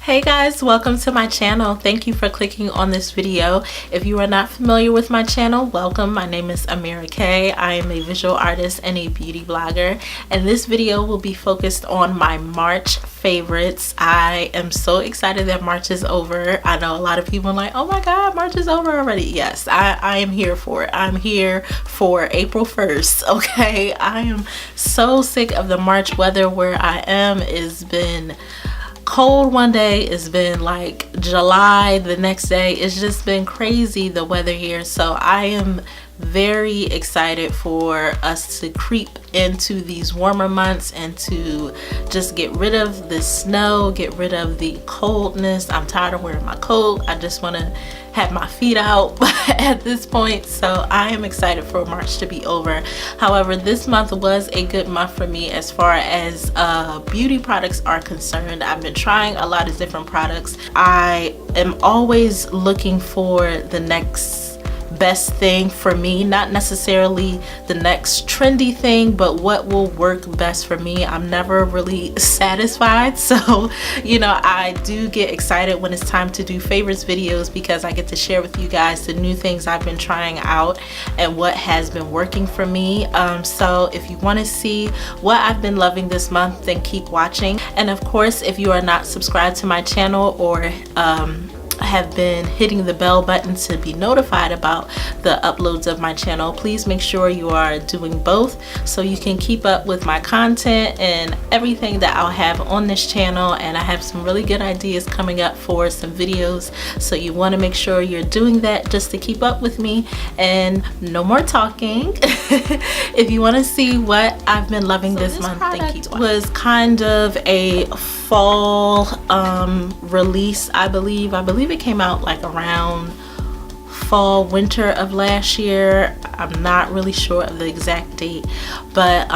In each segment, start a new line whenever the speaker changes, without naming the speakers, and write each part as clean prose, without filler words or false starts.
Hey guys, welcome to my channel. Thank you for clicking on this video. If you are not familiar with my channel, welcome. My name is AmeerahKArt. I am a visual artist and a beauty blogger, and this video will be focused on my March favorites. I am so excited that March is over. I know a lot of people are like, oh my god, March is over already. Yes, I am here for it. I'm here for April 1st. Okay, I am so sick of the March weather. Where I am has been cold one day, it's been like July the next day. It's just been crazy, the weather here. So I am very excited for us to creep into these warmer months and to just get rid of the snow, get rid of the coldness. I'm tired of wearing my coat. I just want to have my feet out at this point. So I am excited for March to be over. However, this month was a good month for me as far as beauty products are concerned. I've been trying a lot of different products. I am always looking for the next best thing for me, not necessarily the next trendy thing, but what will work best for me. I'm never really satisfied, so you know, I do get excited when it's time to do favorites videos because I get to share with you guys the new things I've been trying out and what has been working for me. So if you want to see what I've been loving this month, then keep watching. And of course, if you are not subscribed to my channel or have been hitting the bell button to be notified about the uploads of my channel, please make sure you are doing both so you can keep up with my content and everything that I'll have on this channel. And I have some really good ideas coming up for some videos, so you want to make sure you're doing that just to keep up with me. And no more talking. If you want to see what I've been loving this month, then keep watching. Was kind of a fall release, I believe it came out like around fall winter of last year. I'm not really sure of the exact date, but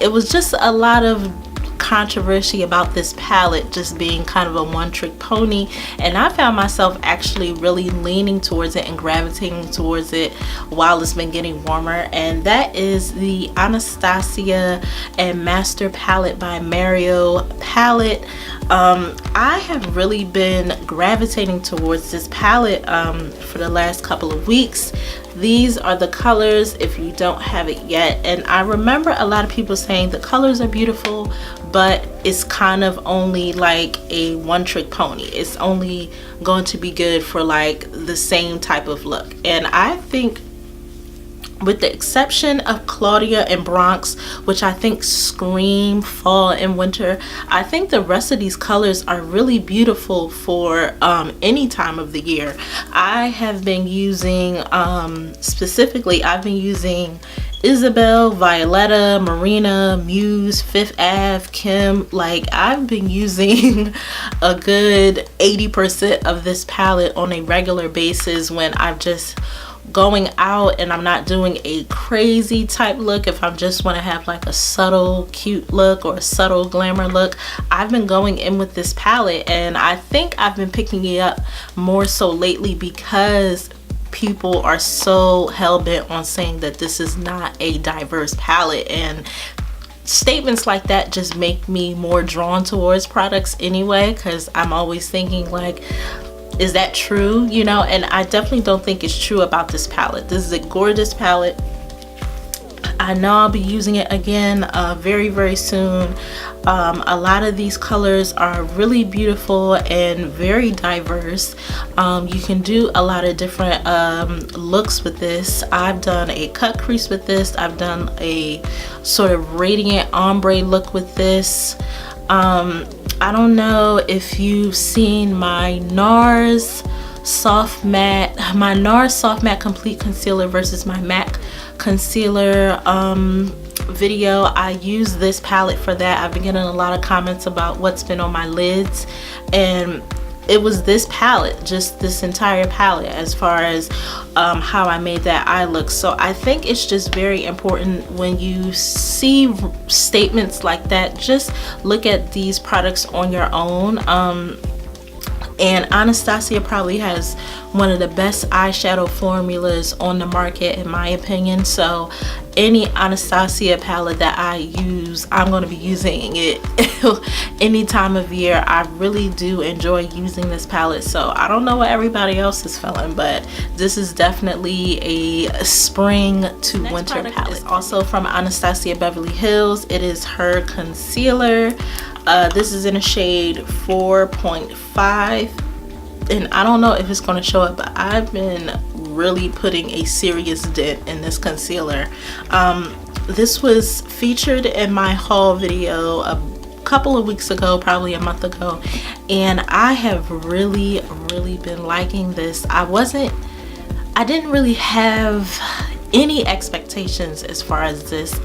it was just a lot of controversy about this palette just being kind of a one-trick pony, and I found myself actually really leaning towards it and gravitating towards it while it's been getting warmer. And that is the Anastasia and Master palette by Mario palette. I have really been gravitating towards this palette for the last couple of weeks. These are the colors if you don't have it yet, and I remember a lot of people saying the colors are beautiful, but it's kind of only like a one-trick pony. It's only going to be good for like the same type of look. And I think, with the exception of Claudia and Bronx, which I think scream fall and winter, I think the rest of these colors are really beautiful for any time of the year. I have been using, specifically, I've been using Isabel, Violetta, Marina, Muse, Fifth Ave, Kim. Like, I've been using a good 80% of this palette on a regular basis when I've just going out and I'm not doing a crazy type look. If I just want to have like a subtle cute look or a subtle glamour look, I've been going in with this palette. And I think I've been picking it up more so lately because people are so hell-bent on saying that this is not a diverse palette, and statements like that just make me more drawn towards products anyway, because I'm always thinking like, is that true, you know? And I definitely don't think it's true about this palette. This is a gorgeous palette. I know I'll be using it again very, very soon. A lot of these colors are really beautiful and very diverse. You can do a lot of different looks with this. I've done a cut crease with this. I've done a sort of radiant ombre look with this. I don't know if you've seen my NARS soft matte, complete concealer versus my MAC concealer video. I use this palette for that. I've been getting a lot of comments about what's been on my lids, and it was this palette, just this entire palette, as far as how I made that eye look. So I think it's just very important when you see statements like that, just look at these products on your own. And Anastasia probably has one of the best eyeshadow formulas on the market in my opinion. So any Anastasia palette that I use, I'm going to be using it any time of year. I really do enjoy using this palette. So I don't know what everybody else is feeling, but this is definitely a spring to winter palette. Is also from Anastasia Beverly Hills. It is her concealer. This is in a shade 4.5, and I don't know if it's going to show up, but I've been really putting a serious dent in this concealer. This was featured in my haul video a couple of weeks ago, probably a month ago, and I have really been liking this. I didn't really have any expectations as far as this.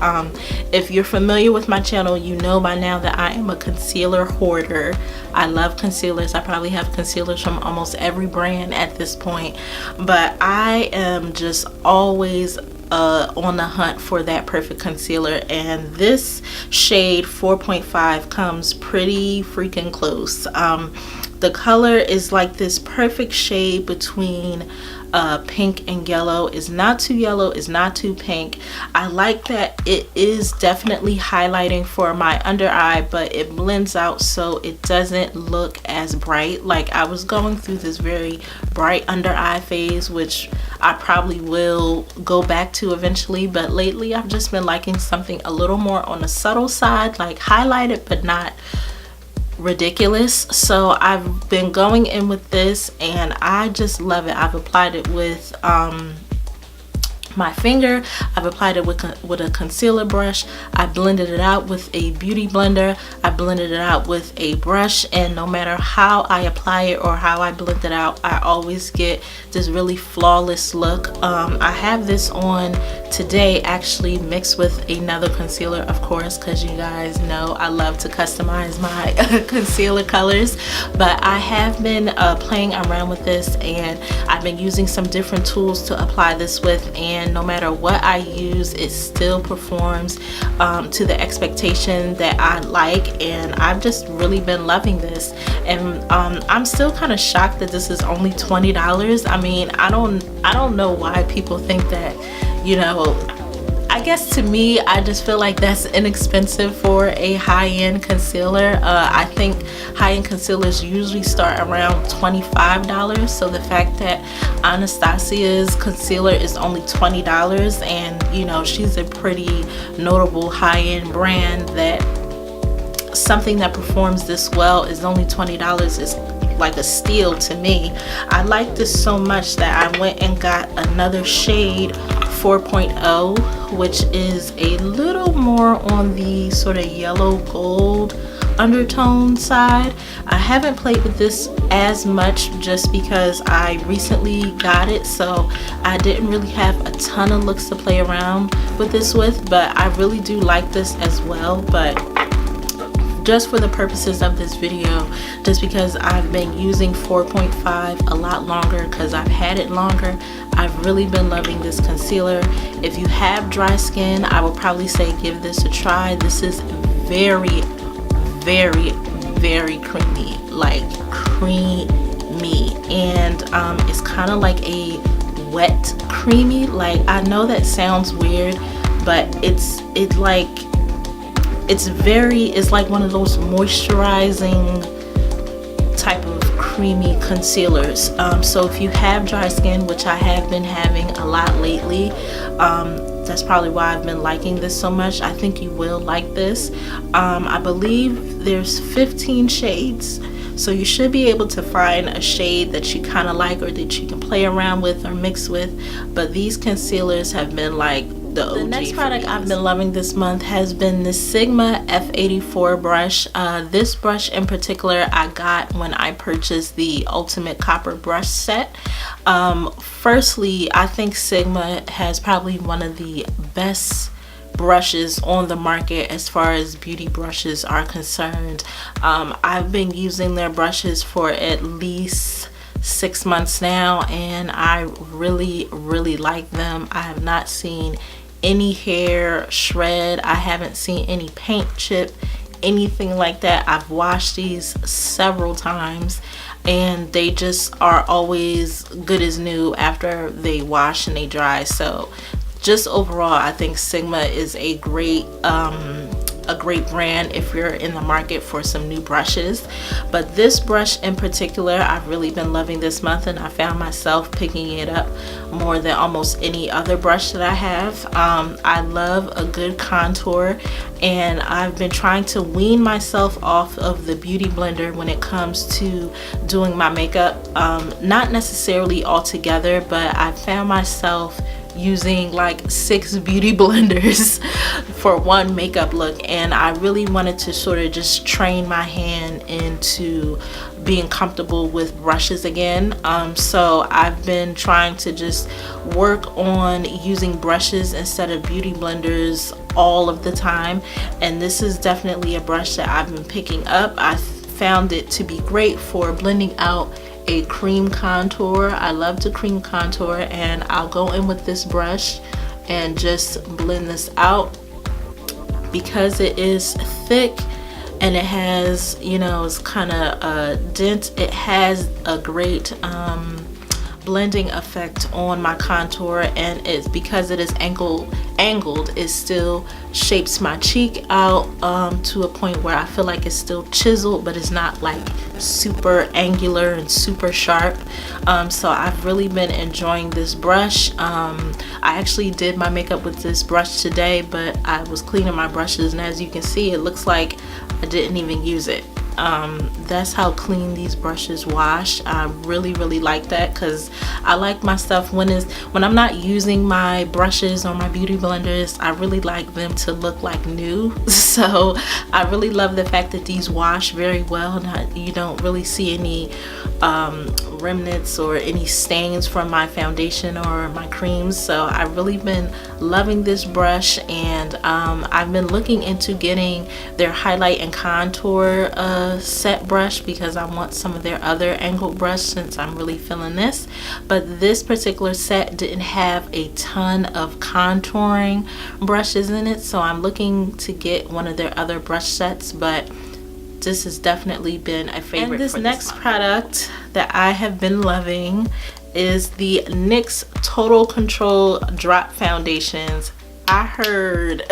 If you're familiar with my channel, you know by now that I am a concealer hoarder. I love concealers. I probably have concealers from almost every brand at this point, but I am just always on the hunt for that perfect concealer, and this shade 4.5 comes pretty freaking close. The color is like this perfect shade between pink and yellow. It's not too yellow, it's not too pink. I like that it is definitely highlighting for my under eye, but it blends out so it doesn't look as bright. Like, I was going through this very bright under eye phase, which I probably will go back to eventually, but lately I've just been liking something a little more on the subtle side, like highlighted but not ridiculous. So I've been going in with this and I just love it. I've applied it with my finger. I've applied it with a concealer brush. I blended it out with a beauty blender. I blended it out with a brush, and no matter how I apply it or how I blend it out, I always get this really flawless look. I have this on today actually mixed with another concealer, of course, because you guys know I love to customize my concealer colors. But I have been playing around with this, and I've been using some different tools to apply this with, and no matter what I use, it still performs to the expectation that I like, and I've just really been loving this. And I'm still kind of shocked that this is only $20. I mean, I don't know why people think that, you know, I guess to me, I just feel like that's inexpensive for a high-end concealer. I think high-end concealers usually start around $25. So the fact that Anastasia's concealer is only $20, and you know, she's a pretty notable high-end brand, that something that performs this well is only $20 is like a steal to me. I like this so much that I went and got another shade 4.0, which is a little more on the sort of yellow gold undertone side. I haven't played with this as much just because I recently got it, so I didn't really have a ton of looks to play around with this with, but I really do like this as well. But just for the purposes of this video, just because I've been using 4.5 a lot longer, because I've had it longer, I've really been loving this concealer. If you have dry skin, I would probably say give this a try. This is very creamy, like creamy, and it's kind of like a wet creamy. Like, I know that sounds weird, but it's like one of those moisturizing type of creamy concealers. So if you have dry skin, which I have been having a lot lately, that's probably why I've been liking this so much. I think you will like this. I believe there's 15 shades, so you should be able to find a shade that you kind of like, or that you can play around with or mix with. But these concealers have been like the OG. The next product I've been loving this month has been the Sigma F84 brush. This brush in particular I got when I purchased the Ultimate Copper brush set. Firstly, I think Sigma has probably one of the best brushes on the market as far as beauty brushes are concerned. I've been using their brushes for at least 6 months now, and I really like them. I have not seen any hair shred. I haven't seen any paint chip anything like that. I've washed these several times and they just are always good as new after they wash and they dry. So just overall, I think Sigma is a great brand if you're in the market for some new brushes. But this brush in particular, I've really been loving this month, and I found myself picking it up more than almost any other brush that I have. I love a good contour, and I've been trying to wean myself off of the beauty blender when it comes to doing my makeup. Not necessarily altogether, but I found myself using like 6 beauty blenders for one makeup look, and I really wanted to sort of just train my hand into being comfortable with brushes again. So I've been trying to just work on using brushes instead of beauty blenders all of the time, and this is definitely a brush that I've been picking up. I found it to be great for blending out a cream contour. I love to cream contour, and I'll go in with this brush and just blend this out. Because it is thick and it has, you know, it's kind of a dent, it has a great blending effect on my contour, and it's because it is angled, it still shapes my cheek out to a point where I feel like it's still chiseled, but it's not like super angular and super sharp. So I've really been enjoying this brush. I actually did my makeup with this brush today, but I was cleaning my brushes, and as you can see, it looks like I didn't even use it. That's how clean these brushes wash. I really like that, because I like my stuff when I'm not using my brushes or my beauty blenders, I really like them to look like new. So I really love the fact that these wash very well, and you don't really see any remnants or any stains from my foundation or my creams. So I've really been loving this brush, and I've been looking into getting their highlight and contour set brush, because I want some of their other angled brush since I'm really feeling this. But this particular set didn't have a ton of contouring brushes in it, so I'm looking to get one of their other brush sets. But this has definitely been a favorite. And this next product that I have been loving is the NYX Total Control Drop Foundations. I heard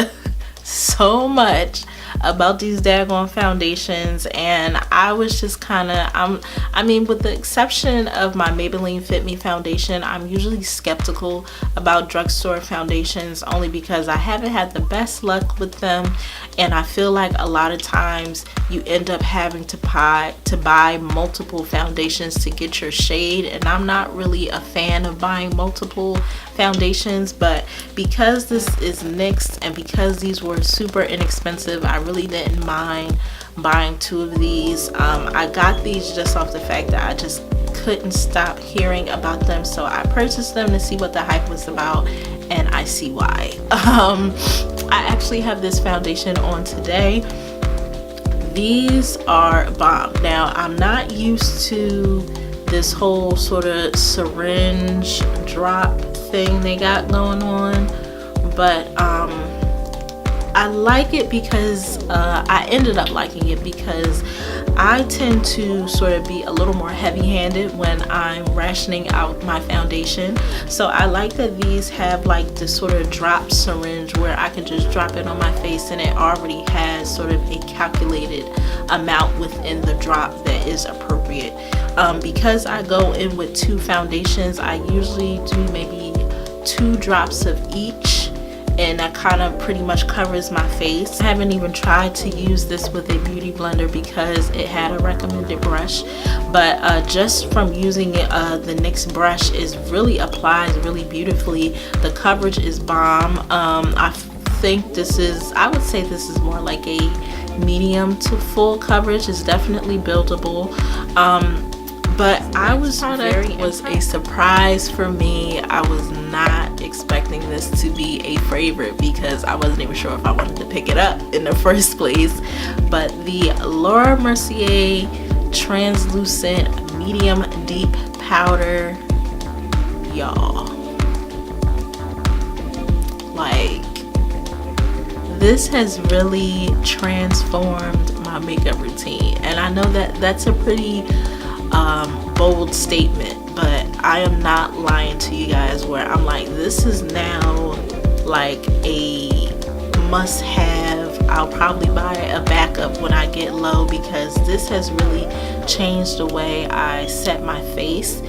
so much about these daggone foundations, and I was just kind of, I mean, with the exception of my Maybelline Fit Me foundation, I'm usually skeptical about drugstore foundations, only because I haven't had the best luck with them, and I feel like a lot of times you end up having to buy multiple foundations to get your shade, and I'm not really a fan of buying multiple foundations. But because this is NYX and because these were super inexpensive, I really didn't mind buying 2 of these. I got these just off the fact that I just couldn't stop hearing about them, so I purchased them to see what the hype was about, and I see why. I actually have this foundation on today. These are bomb. Now, I'm not used to this whole sort of syringe drop thing they got going on, but I like it because I ended up liking it because I tend to sort of be a little more heavy-handed when I'm rationing out my foundation. So I like that these have like this sort of drop syringe where I can just drop it on my face, and it already has sort of a calculated amount within the drop that is appropriate. Because I go in with 2 foundations, I usually do maybe 2 drops of each, and that kind of pretty much covers my face. I haven't even tried to use this with a beauty blender because it had a recommended brush, but just from using it, the NYX brush really applies really beautifully. The coverage is bomb. I think this is, I would say this is more like a medium to full coverage. It's definitely buildable. But I was a surprise for me. I was not expecting this to be a favorite because I wasn't even sure if I wanted to pick it up in the first place. But the Laura Mercier translucent medium deep powder, y'all, like, this has really transformed my makeup routine. And I know that that's a pretty bold statement, but I am not lying to you guys where I'm like, this is now like a must have. I'll probably buy a backup when I get low, because this has really changed the way I set my face.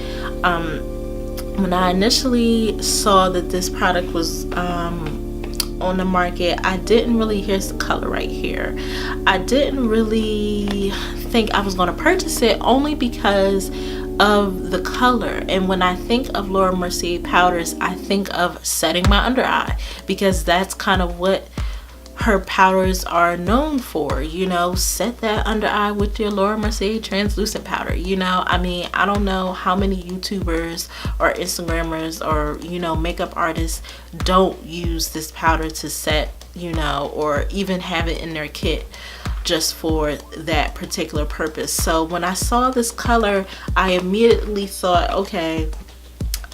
When I initially saw that this product was on the market, I didn't really, here's the color right here, I didn't really think I was going to purchase it, only because of the color. And when I think of Laura Mercier powders, I think of setting my under eye, because that's kind of what her powders are known for, you know, set that under eye with your Laura Mercier translucent powder. You know, I mean, I don't know how many YouTubers or Instagrammers or, you know, makeup artists don't use this powder to set, you know, or even have it in their kit just for that particular purpose. So when I saw this color, I immediately thought, okay,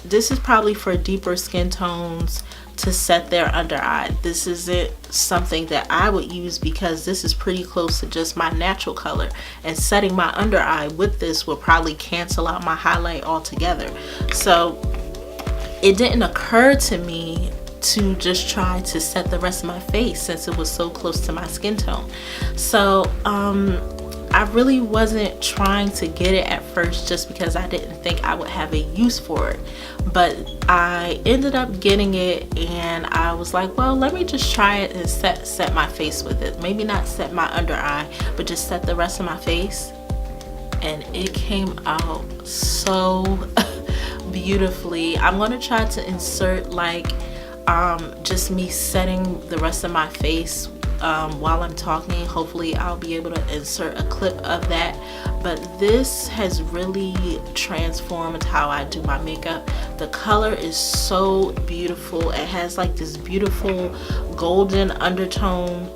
this is probably for deeper skin tones to set their under eye. This isn't something that I would use, because this is pretty close to just my natural color, and setting my under eye with this will probably cancel out my highlight altogether. So it didn't occur to me to just try to set the rest of my face, since it was so close to my skin tone. So I really wasn't trying to get it at first, just because I didn't think I would have a use for it. But I ended up getting it, and I was like, well, let me just try it and set my face with it. Maybe not set my under eye, but just set the rest of my face. And it came out so beautifully. I'm gonna try to insert like just me setting the rest of my face while I'm talking. Hopefully I'll be able to insert a clip of that. But this has really transformed how I do my makeup. The color is so beautiful. It has like this beautiful golden undertone.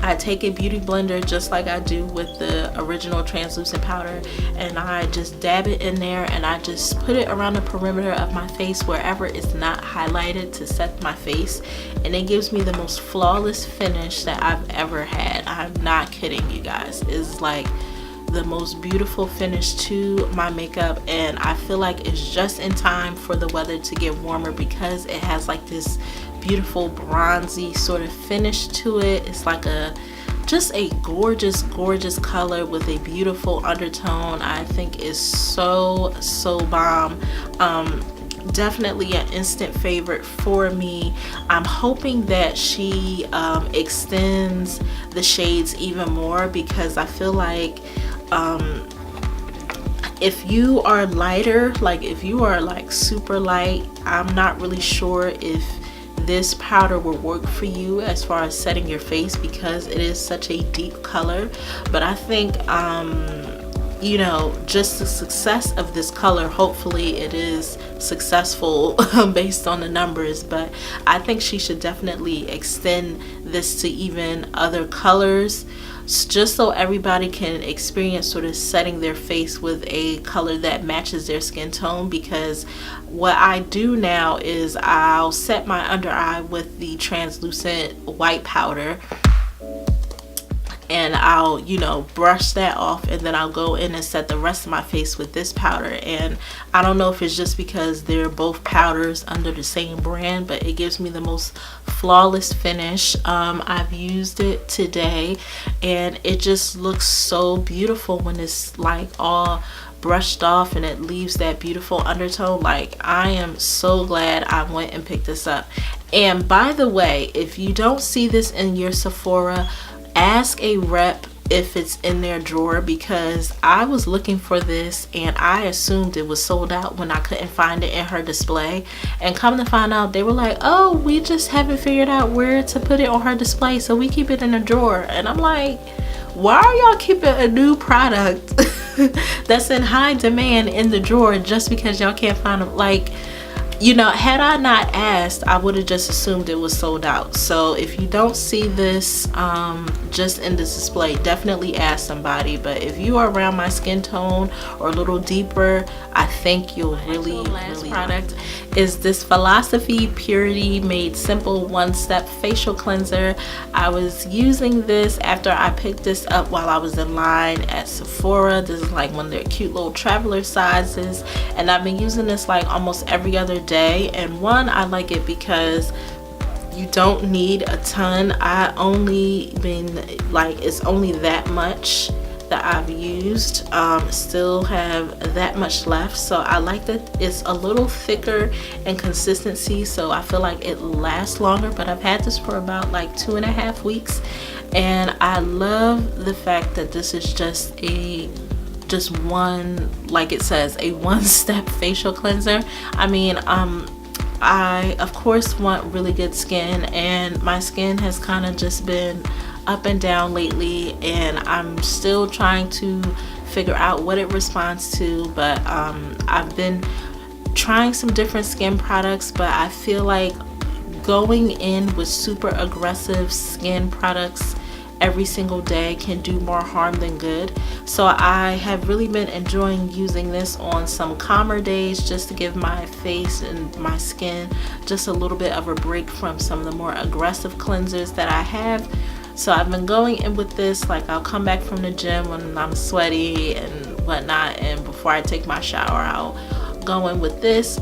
I take a beauty blender just like I do with the original translucent powder, and I just dab it in there, and I just put it around the perimeter of my face wherever it's not highlighted to set my face, and it gives me the most flawless finish that I've ever had. I'm not kidding you guys. It's like the most beautiful finish to my makeup, and I feel like it's just in time for the weather to get warmer, because it has like this beautiful bronzy sort of finish to it. It's like just a gorgeous color with a beautiful undertone. I think is so bomb. Definitely an instant favorite for me. I'm hoping that she extends the shades even more, because I feel like if you are lighter, like if you are like super light, I'm not really sure if this powder will work for you as far as setting your face, because it is such a deep color. But I think you know, just the success of this color, hopefully it is successful based on the numbers, but I think she should definitely extend this to even other colors, just so everybody can experience sort of setting their face with a color that matches their skin tone. Because what I do now is I'll set my under eye with the translucent white powder, and I'll, you know, brush that off, and then I'll go in and set the rest of my face with this powder. And I don't know if it's just because they're both powders under the same brand, but it gives me the most flawless finish. I've used it today, and it just looks so beautiful when it's like all brushed off and it leaves that beautiful undertone. Like, I am so glad I went and picked this up. And by the way, if you don't see this in your Sephora, ask a rep if it's in their drawer, because I was looking for this and I assumed it was sold out when I couldn't find it in her display. And come to find out, they were like, oh, we just haven't figured out where to put it on her display, so we keep it in a drawer. And I'm like, why are y'all keeping a new product that's in high demand in the drawer just because y'all can't find them? Like, you know, had I not asked, I would have just assumed it was sold out. So if you don't see this just in this display, definitely ask somebody. But if you are around my skin tone or a little deeper, I think you'll really product is this Philosophy Purity Made Simple One-Step Facial Cleanser. I was using this after I picked this up while I was in line at Sephora. This is like one of their cute little traveler sizes, and I've been using this like almost every other day. And one, I like it because you don't need a ton. I only been like, it's only that much that I've used. Still have that much left, so I like that it's a little thicker in consistency, so I feel like it lasts longer. But I've had this for about like 2.5 weeks, and I love the fact that this is just one, like it says, a one-step facial cleanser. I mean, I of course want really good skin, and my skin has kind of just been up and down lately, and I'm still trying to figure out what it responds to. But I've been trying some different skin products, but I feel like going in with super aggressive skin products every single day can do more harm than good. So I have really been enjoying using this on some calmer days, just to give my face and my skin just a little bit of a break from some of the more aggressive cleansers that I have. So I've been going in with this, like I'll come back from the gym when I'm sweaty and whatnot, and before I take my shower I'll go in with this.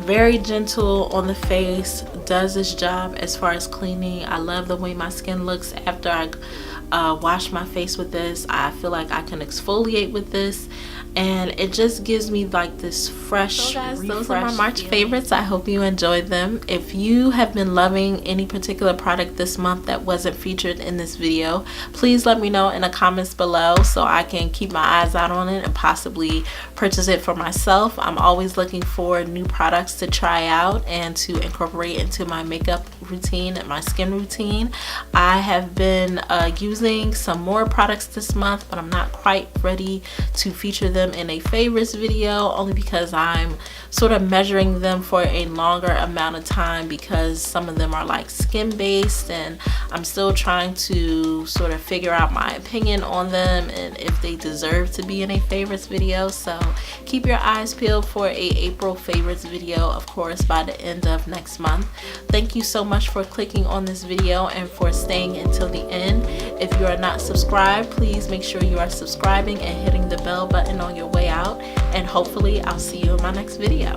Very gentle on the face, does its job as far as cleaning. I love the way my skin looks after I wash my face with this. I feel like I can exfoliate with this, and it just gives me like this fresh, so guys, those are my March favorites. I hope you enjoyed them. If you have been loving any particular product this month that wasn't featured in this video, please let me know in the comments below so I can keep my eyes out on it and possibly purchase it for myself. I'm always looking for new products to try out and to incorporate into my makeup routine and my skin routine. I have been using some more products this month, but I'm not quite ready to feature them in a favorites video, only because I'm sort of measuring them for a longer amount of time, because some of them are like skin based, and I'm still trying to sort of figure out my opinion on them and if they deserve to be in a favorites video. So keep your eyes peeled for a April favorites video, of course, by the end of next month. Thank you so much for clicking on this video and for staying until the end. If you are not subscribed, please make sure you are subscribing and hitting the bell button on your way out, and hopefully I'll see you in my next video.